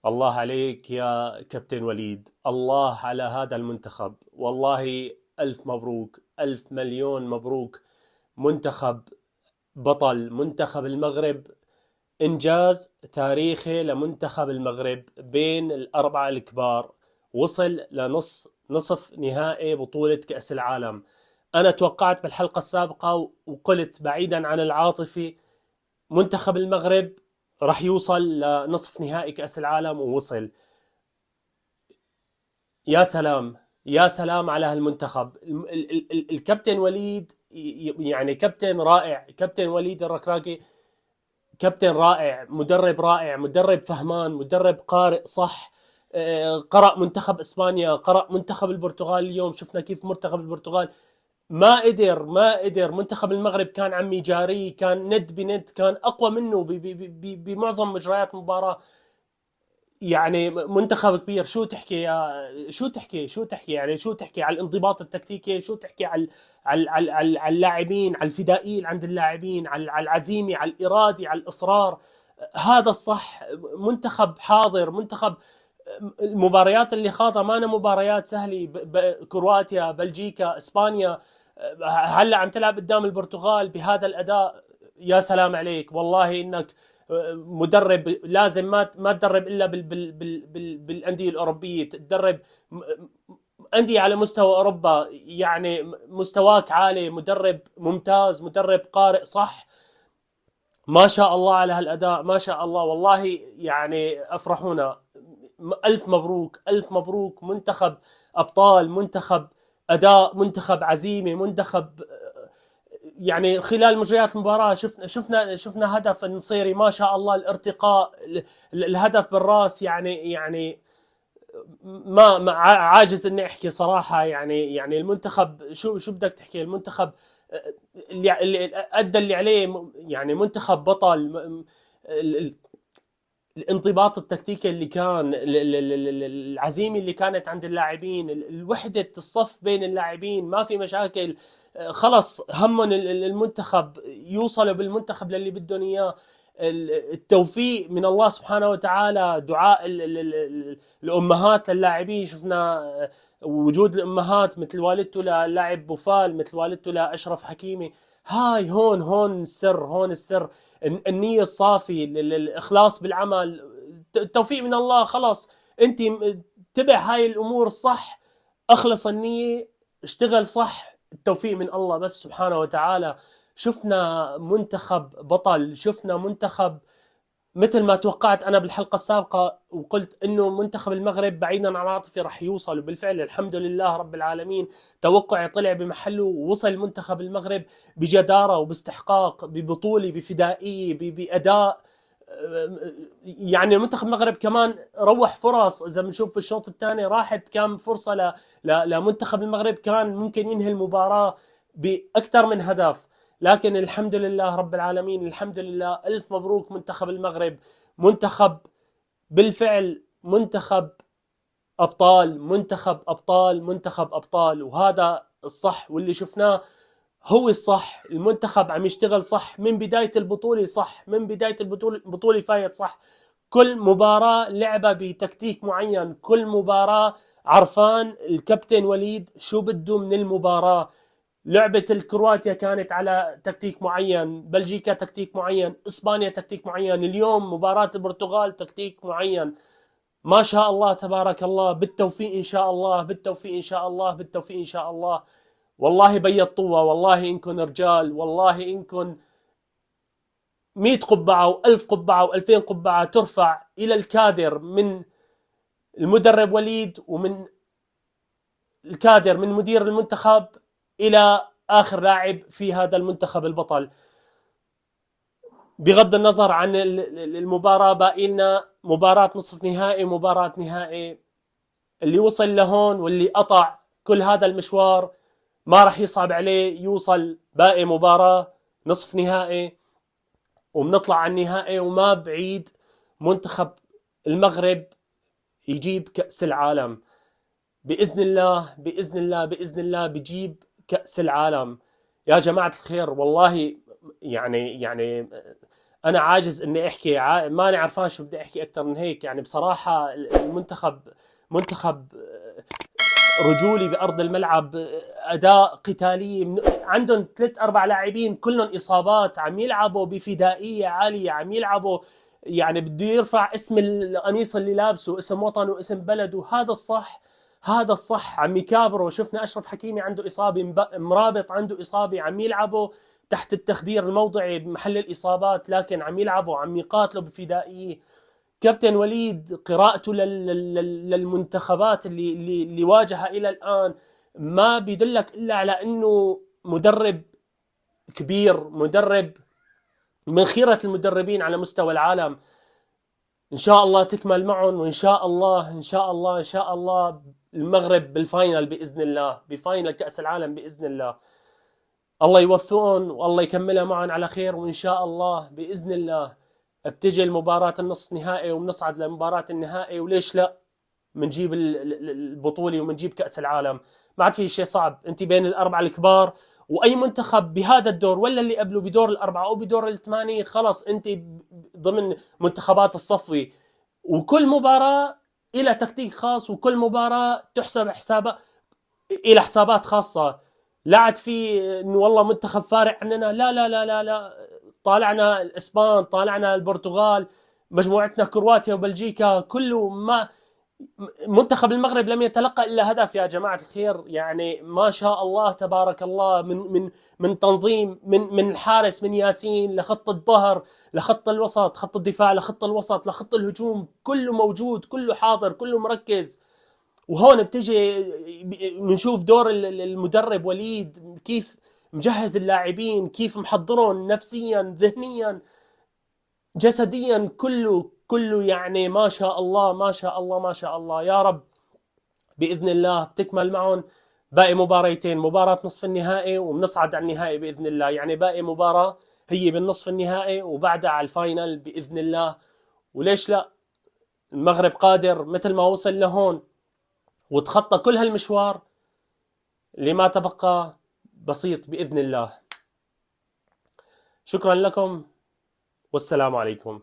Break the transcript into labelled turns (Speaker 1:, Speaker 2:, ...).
Speaker 1: الله عليك يا كابتن وليد، الله على هذا المنتخب. والله ألف مبروك، ألف مليون مبروك. منتخب بطل، منتخب المغرب. إنجاز تاريخي لمنتخب المغرب بين الأربعة الكبار. وصل نصف نهائي بطولة كأس العالم. أنا توقعت بالحلقة السابقة وقلت بعيدا عن العاطفة، منتخب المغرب راح يوصل لنصف نهائي كأس العالم، ووصل. يا سلام، يا سلام على هالمنتخب. الكابتن وليد، يعني كابتن رائع، كابتن وليد الركراكي. كابتن رائع، مدرب رائع، مدرب فهمان، مدرب قارئ صح. قرأ منتخب اسبانيا، قرأ منتخب البرتغال. اليوم شفنا كيف منتخب البرتغال ما قدر منتخب المغرب كان عم يجاريه، كان ند بند، كان اقوى منه بمعظم مجريات المباراة. يعني منتخب كبير. شو تحكي يعني، شو تحكي على الانضباط التكتيكي، شو تحكي على اللاعبين، على الفدائيين عند اللاعبين، على العزيمة، على الإرادة، على الإصرار. هذا الصح. منتخب حاضر، منتخب. المباريات اللي خاضها ما أنا مباريات سهلة. كرواتيا، بلجيكا، اسبانيا. هلا عم تلعب قدام البرتغال بهذا الاداء. يا سلام عليك، والله انك مدرب. لازم ما تدرب الا بالانديه الاوروبيه، تدرب انديه على مستوى اوروبا. يعني مستواك عالي، مدرب ممتاز، مدرب قارئ صح. ما شاء الله على هالاداء، ما شاء الله. والله يعني افرحونا. الف مبروك، الف مبروك. منتخب ابطال، منتخب اداء، منتخب عزيمه، منتخب. يعني خلال مجريات المباراه شفنا هدف النصيري، ما شاء الله. الارتقاء، الهدف بالراس. يعني ما عاجز اني احكي صراحه. يعني المنتخب، شو بدك تحكي. المنتخب اللي ادى اللي عليه. يعني منتخب بطل. الانضباط التكتيكي اللي كان، العزيمه اللي كانت عند اللاعبين، الوحده الصف بين اللاعبين، ما في مشاكل. خلص همهم المنتخب، يوصلوا بالمنتخب للي بدهم اياه. التوفيق من الله سبحانه وتعالى. دعاء الامهات للاعبين. شفنا وجود الامهات مثل والدته للاعب بوفال، مثل والدته لاشرف حكيمي. هاي هون السر، هون السر. النية الصافي، الإخلاص بالعمل، التوفيق من الله. خلاص أنت تبع هاي الأمور الصح. أخلص النية، اشتغل صح، التوفيق من الله بس سبحانه وتعالى. شفنا منتخب بطل، شفنا منتخب مثل ما توقعت أنا بالحلقة السابقة، وقلت إنه منتخب المغرب بعيدا عن العاطفة رح يوصل. وبالفعل الحمد لله رب العالمين، توقعي طلع بمحله، ووصل منتخب المغرب بجدارة وباستحقاق، ببطولة، بفدائية، بأداء. يعني منتخب المغرب كمان روح فرص. إذا بنشوف في الشوط الثاني راحت كم فرصة لمنتخب المغرب، كان ممكن ينهي المباراة بأكثر من هدف. لكن الحمد لله رب العالمين، الحمد لله. ألف مبروك منتخب المغرب. منتخب بالفعل، منتخب أبطال، منتخب أبطال، منتخب أبطال. وهذا الصح، واللي شفناه هو الصح. المنتخب عم يشتغل صح من بداية البطولة، صح من بداية البطولة فايت صح. كل مباراة لعبة بتكتيك معين، كل مباراة عرفان الكابتن وليد شو بده من المباراة. لعبة الكرواتيا كانت على تكتيك معين، بلجيكا تكتيك معين، اسبانيا تكتيك معين، اليوم مباراة البرتغال تكتيك معين. ما شاء الله تبارك الله. بالتوفيق ان شاء الله، بالتوفيق ان شاء الله، بالتوفيق ان شاء الله. والله بيضتوها، والله انكم رجال، والله انكم 100 قبعة و1000 قبعة و2000 قبعة ترفع الى الكادر من المدرب وليد، ومن الكادر من مدير المنتخب، الى اخر لاعب في هذا المنتخب البطل. بغض النظر عن المباراة، باقي لنا مباراة نصف نهائي، مباراة نهائي. اللي وصل لهون واللي قطع كل هذا المشوار ما راح يصعب عليه يوصل باقي مباراة نصف نهائي، وبنطلع على النهائي. وما بعيد منتخب المغرب يجيب كأس العالم بإذن الله، بإذن الله، بإذن الله بجيب كأس العالم. يا جماعة الخير، والله يعني انا عاجز اني احكي، ماني عرفان شو بدي احكي اكثر من هيك. يعني بصراحه المنتخب منتخب رجولي بارض الملعب، اداء قتالي. عندهم 3 4 لاعبين كلهم اصابات، عم يلعبوا بفدائيه عاليه، عم يلعبوا يعني بده يرفع اسم القميص اللي لابسه، اسم وطنه واسم بلده. هذا الصح، هذا الصح. عم يكابروا. شفنا اشرف حكيمي عنده اصابه، مرابط عنده اصابه، عم يلعبوا تحت التخدير الموضعي بمحل الاصابات، لكن عم يلعبوا، عم يقاتلوا بفدائيه. كابتن وليد قراءته للمنتخبات اللي واجهها الى الان ما بيدلك الا على انه مدرب كبير، مدرب من خيرة المدربين على مستوى العالم. ان شاء الله تكمل معهم، وان شاء الله ان شاء الله ان شاء الله المغرب بالفاينل باذن الله، بفاينل كأس العالم باذن الله. الله يوفقهم والله يكملها معهم على خير، وان شاء الله باذن الله بتجي المباراة النصف نهائي وبنصعد لمباراة النهائي، وليش لا بنجيب البطولة وبنجيب كأس العالم. ما عاد في شيء صعب. انت بين الاربعة الكبار، واي منتخب بهذا الدور ولا اللي قبله بدور الاربعة او بدور الثمانية، خلص انت ضمن منتخبات الصفوة. وكل مباراة إلى تكتيك خاص، وكل مباراة تحسب حسابات، إلى حسابات خاصة. لا عاد في انه والله منتخب فارق عننا، لا لا لا لا لا. طالعنا الاسبان، طالعنا البرتغال، مجموعتنا كرواتيا وبلجيكا، كله ما منتخب المغرب لم يتلقى الا هدف يا جماعه الخير. يعني ما شاء الله تبارك الله، من تنظيم، من الحارس، من ياسين لخط الظهر، لخط الوسط، خط الدفاع لخط الوسط، لخط الهجوم، كله موجود، كله حاضر، كله مركز. وهون بتجي بنشوف دور المدرب وليد، كيف مجهز اللاعبين، كيف محضرهم نفسيا ذهنيا جسديا، كله يعني ما شاء الله ما شاء الله ما شاء الله. يا رب بإذن الله بتكمل معهم. باقي مباريتين، مباراة نصف النهائي وبنصعد على النهائي بإذن الله. يعني باقي مباراة هي بالنصف النهائي وبعدها على الفاينل بإذن الله. وليش لا؟ المغرب قادر مثل ما وصل لهون وتخطى كل هالمشوار، لما تبقى بسيط بإذن الله. شكرا لكم والسلام عليكم.